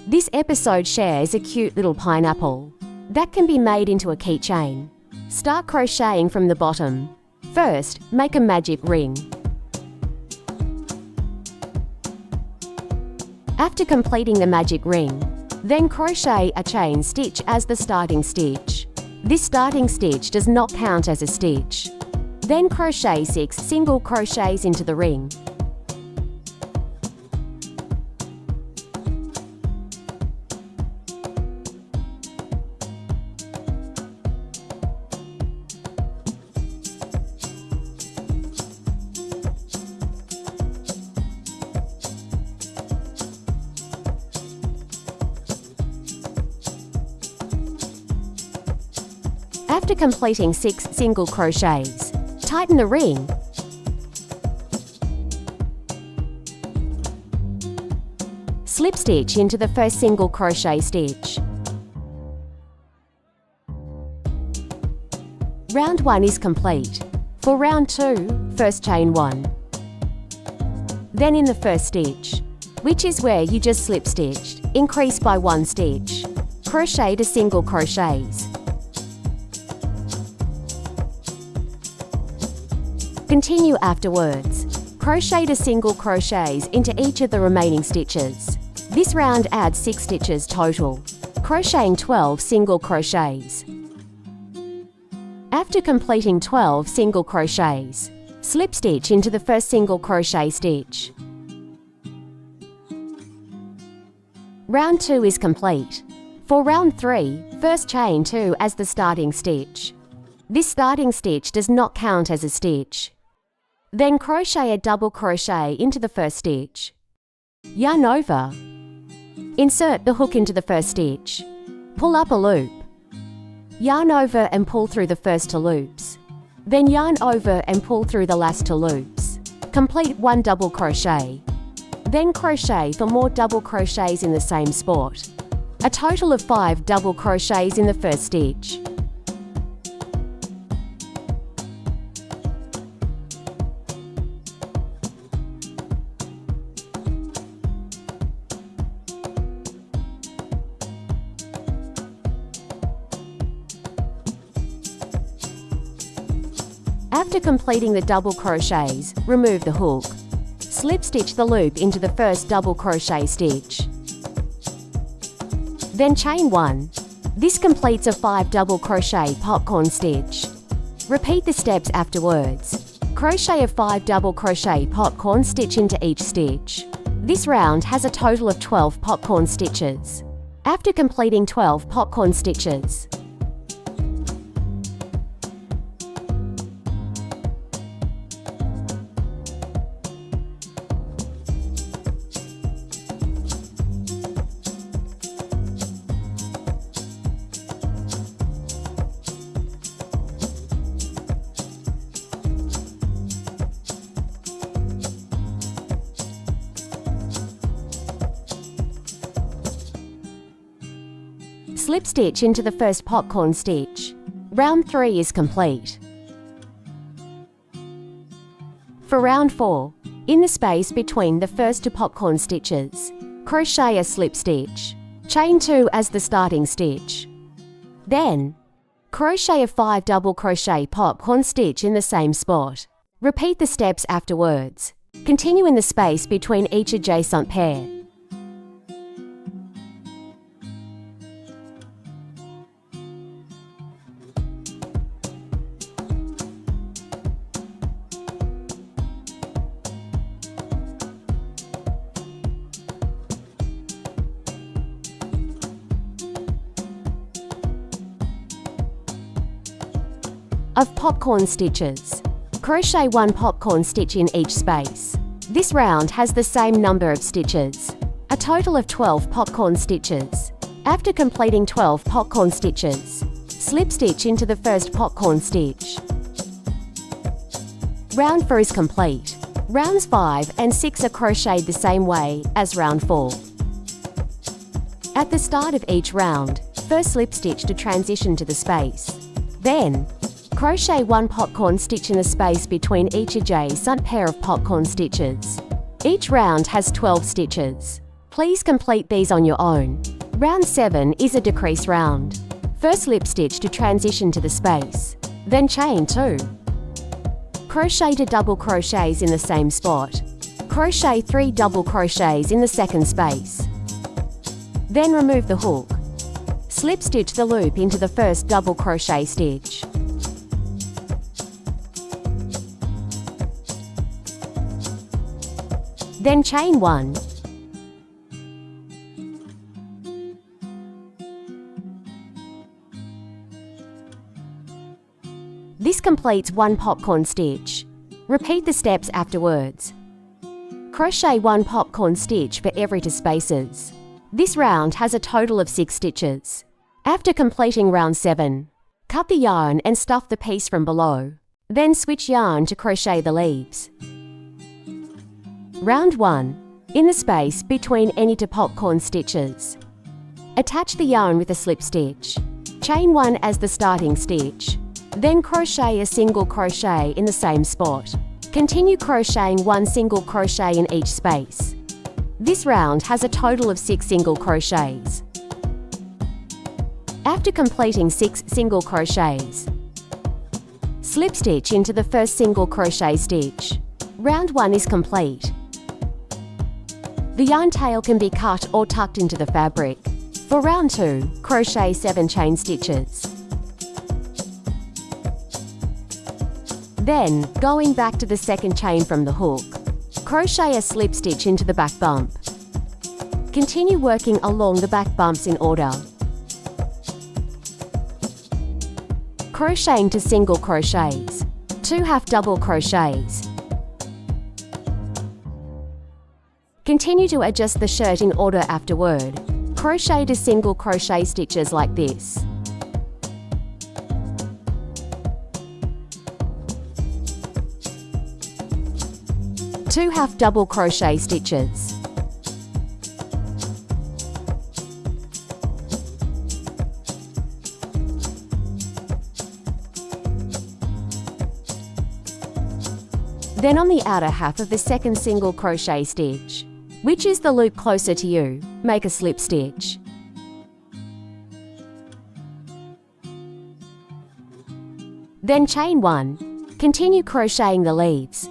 This episode shares a cute little pineapple that can be made into a keychain. Start crocheting from the bottom. First, make a magic ring. After completing the magic ring, then crochet a chain stitch as the starting stitch. This starting stitch does not count as a stitch. Then crochet 6 single crochets into the ring. After completing 6 single crochets, tighten the ring. Slip stitch into the first single crochet stitch. Round 1 is complete. For round 2, first chain 1. Then in the first stitch, which is where you just slip stitched, increase by 1 stitch. Crochet to single crochets. Continue afterwards. Crochet to single crochets into each of the remaining stitches. This round adds 6 stitches total, crocheting 12 single crochets. After completing 12 single crochets, slip stitch into the first single crochet stitch. Round 2 is complete. For round 3, first chain 2 as the starting stitch. This starting stitch does not count as a stitch. Then crochet a double crochet into the first stitch. Yarn over. Insert the hook into the first stitch. Pull up a loop. Yarn over and pull through the first 2 loops. Then yarn over and pull through the last 2 loops. Complete 1 double crochet. Then crochet for more double crochets in the same spot. A total of 5 double crochets in the first stitch. After completing the double crochets, remove the hook. Slip stitch the loop into the first double crochet stitch. Then chain 1. This completes a 5 double crochet popcorn stitch. Repeat the steps afterwards. Crochet a 5 double crochet popcorn stitch into each stitch. This round has a total of 12 popcorn stitches. After completing 12 popcorn stitches, slip stitch into the first popcorn stitch. Round 3 is complete. For round 4, in the space between the first 2 popcorn stitches, crochet a slip stitch. Chain 2 as the starting stitch. Then, crochet a 5 double crochet popcorn stitch in the same spot. Repeat the steps afterwards. Continue in the space between each adjacent pair. Of popcorn stitches, crochet 1 popcorn stitch in each space. This round has the same number of stitches, a total of 12 popcorn stitches. After completing 12 popcorn stitches, slip stitch into the first popcorn stitch. Round 4 is complete. Rounds 5 and 6 are crocheted the same way as round 4. At the start of each round, first slip stitch to transition to the space. Then, crochet 1 popcorn stitch in the space between each adjacent pair of popcorn stitches. Each round has 12 stitches. Please complete these on your own. Round 7 is a decrease round. First slip stitch to transition to the space, then chain 2. Crochet to double crochets in the same spot. Crochet 3 double crochets in the second space. Then remove the hook. Slip stitch the loop into the first double crochet stitch. Then chain 1. This completes one popcorn stitch. Repeat the steps afterwards. Crochet 1 popcorn stitch for every 2 spaces. This round has a total of 6 stitches. After completing round 7, cut the yarn and stuff the piece from below. Then switch yarn to crochet the leaves. Round 1. In the space between any 2 popcorn stitches. Attach the yarn with a slip stitch. Chain 1 as the starting stitch. Then crochet a single crochet in the same spot. Continue crocheting 1 single crochet in each space. This round has a total of 6 single crochets. After completing 6 single crochets, slip stitch into the first single crochet stitch. Round 1 is complete. The yarn tail can be cut or tucked into the fabric. For round 2, crochet 7 chain stitches. Then, going back to the second chain from the hook, crochet a slip stitch into the back bump. Continue working along the back bumps in order. Crocheting to single crochets. 2 half double crochets. Continue to adjust the shirt in order afterward. Crochet to single crochet stitches like this. Two half double crochet stitches. Then on the outer half of the second single crochet stitch, which is the loop closer to you, make a slip stitch. Then chain 1. Continue crocheting the leaves.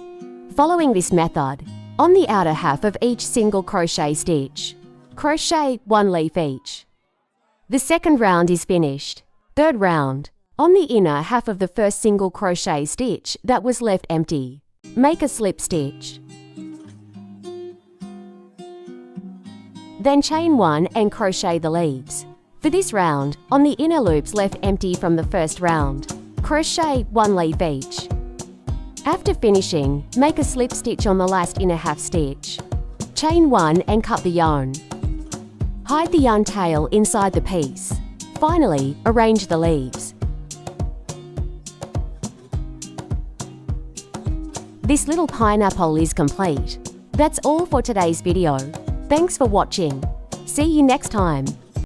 Following this method, on the outer half of each single crochet stitch, crochet 1 leaf each. The second round is finished. Third round, on the inner half of the first single crochet stitch that was left empty, make a slip stitch. Then chain 1 and crochet the leaves. For this round, on the inner loops left empty from the first round, crochet 1 leaf each. After finishing, make a slip stitch on the last inner half stitch. Chain 1 and cut the yarn. Hide the yarn tail inside the piece. Finally, arrange the leaves. This little pineapple is complete. That's all for today's video. Thanks for watching. See you next time.